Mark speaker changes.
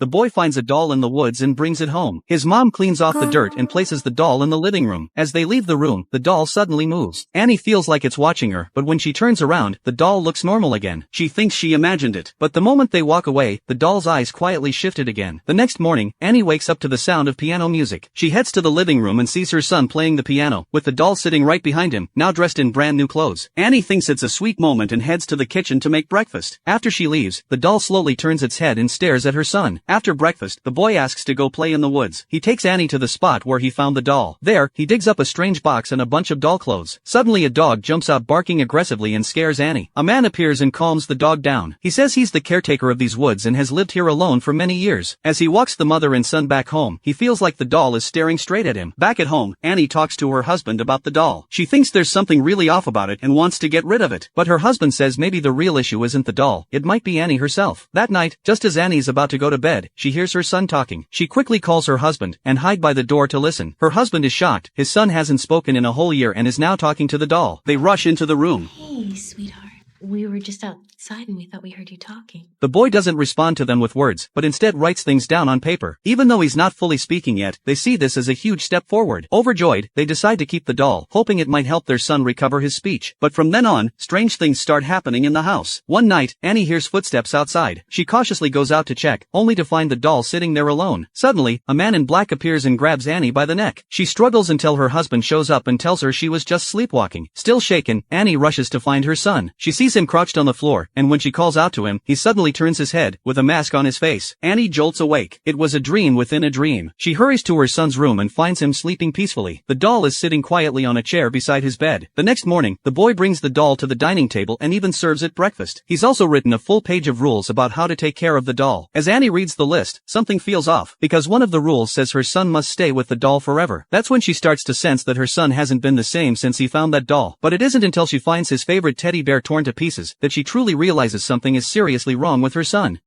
Speaker 1: the boy finds a doll in the woods and brings it home. His mom cleans off the dirt and places the doll in the living room. As they leave the room, the doll suddenly moves. Annie feels like it's watching her, but when she turns around, the doll looks normal again. She thinks she imagined it. But the moment they walk away, the doll's eyes quietly shifted again. The next morning, Annie wakes up to the sound of piano music. She heads to the living room and sees her son playing the piano, with the doll sitting right behind him, now dressed in brand new clothes. Annie thinks it's a sweet moment and heads to the kitchen to make breakfast. After she leaves, the doll slowly turns its head and stares at her son. After breakfast, the boy asks to go play in the woods. He takes Annie to the spot where he found the doll. There, he digs up a strange box and a bunch of doll clothes. Suddenly a dog jumps out barking aggressively and scares Annie. A man appears and calms the dog down. He says he's the caretaker of these woods and has lived here alone for many years. As he walks the mother and son back home, he feels like the doll is staring straight at him. Back at home, Annie talks to her husband about the doll. She thinks there's something really off about it and wants to get rid of it. But her husband says maybe the real issue isn't the doll, it might be Annie herself. That night, just as Annie's about to go to bed, she hears her son talking. She quickly calls her husband and hide by the door to listen. Her husband is shocked. His son hasn't spoken in a whole year and is now talking to the doll. They rush into the room.
Speaker 2: Hey, sweetheart. We were just outside and we thought we heard you talking.
Speaker 1: The boy doesn't respond to them with words, but instead writes things down on paper. Even though he's not fully speaking yet, they see this as a huge step forward. Overjoyed, they decide to keep the doll, hoping it might help their son recover his speech. But from then on, strange things start happening in the house. One night, Annie hears footsteps outside. She cautiously goes out to check, only to find the doll sitting there alone. Suddenly, a man in black appears and grabs Annie by the neck. She struggles until her husband shows up and tells her she was just sleepwalking. Still shaken, Annie rushes to find her son. She sees him crouched on the floor, and when she calls out to him, he suddenly turns his head, with a mask on his face. Annie jolts awake. It was a dream within a dream. She hurries to her son's room and finds him sleeping peacefully. The doll is sitting quietly on a chair beside his bed. The next morning, the boy brings the doll to the dining table and even serves it breakfast. He's also written a full page of rules about how to take care of the doll. As Annie reads the list, something feels off, because one of the rules says her son must stay with the doll forever. That's when she starts to sense that her son hasn't been the same since he found that doll. But it isn't until she finds his favorite teddy bear torn to pieces that she truly realizes something is seriously wrong with her son.